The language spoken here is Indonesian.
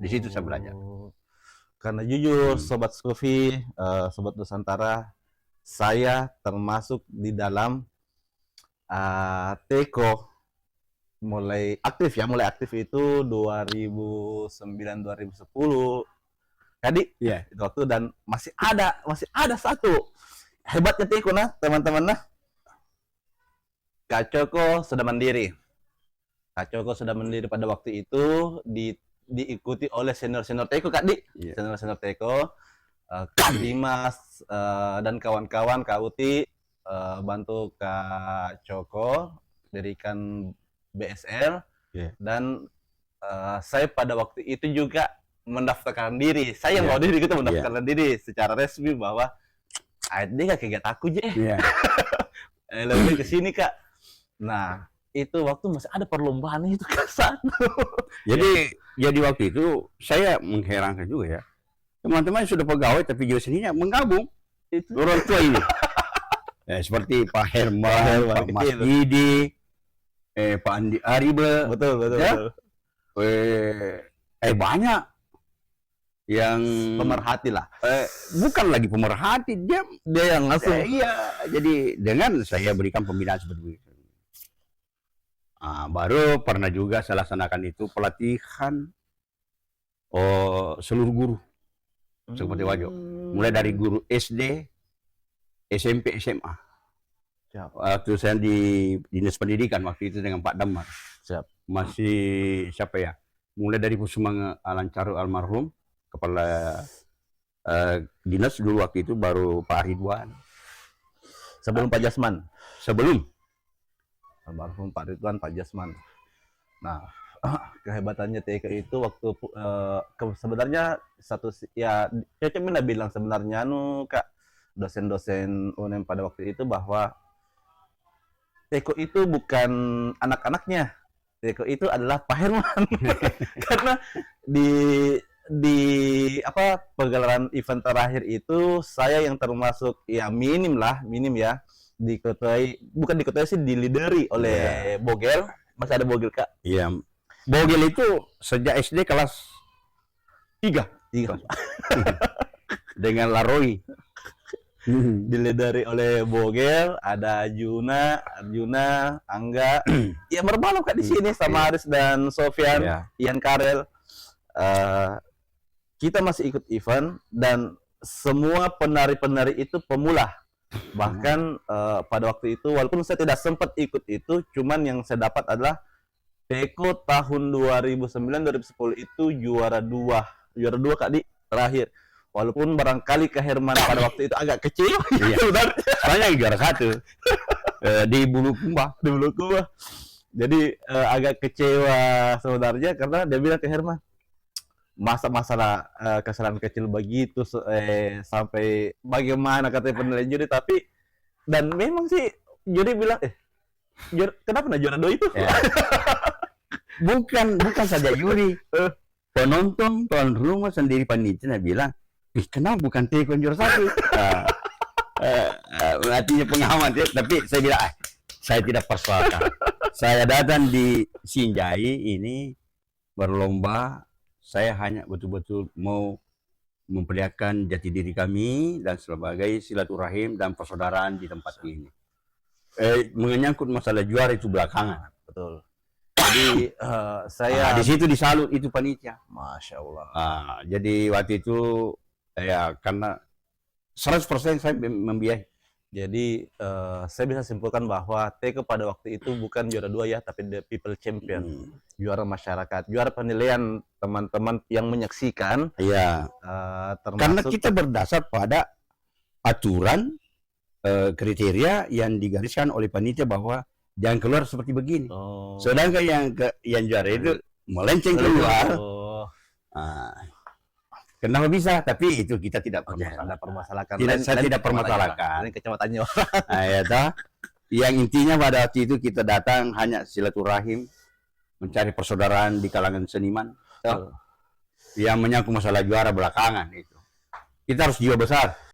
Di situ saya belajar. Karena jujur, Sobat Sufi, Sobat Nusantara, saya termasuk di dalam Teko mulai aktif itu 2009-2010 tadi itu waktu, dan masih ada satu hebatnya Teko teman-teman Kak Coko sudah mandiri pada waktu itu, diikuti oleh senior Teko Kak Di, senior Teko, Kak Dimas dan kawan-kawan, Kak Uti bantu Kak Coko dirikan BSL, dan saya pada waktu itu juga mendaftarkan diri. Saya mau diri gitu, mendaftarkan diri secara resmi bahwa dia kayak aku aja. Lebih ke sini Kak. Nah, itu waktu masih ada perlombaan itu ke sana. Jadi waktu itu saya mengherankan juga ya. Teman-teman sudah pegawai tapi juga sendirinya menggabung. Itu orang tua ini. Seperti Pak Herman, Pak Mas Didi, Pak Andi Aribe, betul. Banyak yang pemerhati lah. Bukan lagi pemerhati, dia yang langsung. Jadi dengan saya berikan pembinaan seperti itu. Baru pernah juga saya laksanakan itu pelatihan seluruh guru seperti Wajo, mulai dari guru SD, SMP, SMA. Waktu saya di Dinas Pendidikan waktu itu dengan Pak Damar. Masih siapa ya? Mulai dari Kusuma Alancaru almarhum, kepala dinas dulu waktu itu, baru Pak Ridwan. Sebelum Pak Jasman. Sebelum almarhum Pak Ridwan, Pak Jasman. Nah, kehebatannya TK itu waktu sebenarnya Cece Mina bilang sebenarnya Kak, dosen-dosen UNM pada waktu itu, bahwa Teko itu bukan anak-anaknya, Teko itu adalah Pak Herman. Karena di pegelaran event terakhir itu saya yang termasuk minim ya, bukan diketuai sih, dilideri oleh Bogel. Masih ada Bogel Kak? Iya, Bogel itu sejak SD kelas 3 dengan Laroi. Dilideri oleh Bogel, ada Arjuna, Angga, ya berbalap Kak di sini sama Aris dan Sofyan, Ian Karel. Kita masih ikut event, dan semua penari-penari itu pemula. Bahkan pada waktu itu, walaupun saya tidak sempat ikut itu, cuman yang saya dapat adalah Teko tahun 2009-2010 itu juara dua Kak Di, terakhir. Walaupun barangkali Kak Herman pada waktu itu agak kecil, soalnya juara 1 di Bulukumba. Jadi agak kecewa sebenarnya, karena dia bilang ke Herman, masalah kesalahan kecil begitu sampai bagaimana katanya penilaian juri, tapi dan memang sih juri bilang kenapa juara 2 itu? Bukan saja juri, penonton tuan rumah sendiri, panitia bilang, kenapa bukan Teko juara 1? Artinya pengalaman, tapi saya bilang saya tidak persoalkan. Saya datang di Sinjai ini berlomba, saya hanya betul-betul mau memperlihatkan jati diri kami dan sebagai silaturahim dan persaudaraan di tempat ini. Menyangkut masalah juara itu belakangan. Betul. Jadi saya di situ disalut itu panitia. Masya Allah. Jadi waktu itu karena 100% saya membiayai. Jadi saya bisa simpulkan bahwa Teko pada waktu itu bukan juara 2 ya, tapi the people champion, juara masyarakat, juara penilaian teman-teman yang menyaksikan. Karena kita berdasar pada aturan kriteria yang digariskan oleh panitia bahwa jangan keluar seperti begini. Sedangkan yang juara itu melenceng keluar. Kenapa bisa? Tapi itu kita tidak permasalahkan. Saya tidak permasalahkan. Ini kecewatannya. Yang intinya pada waktu itu kita datang hanya silaturahim, mencari persaudaraan di kalangan seniman. Yang menyangkut masalah juara belakangan itu. Kita harus jiwa besar.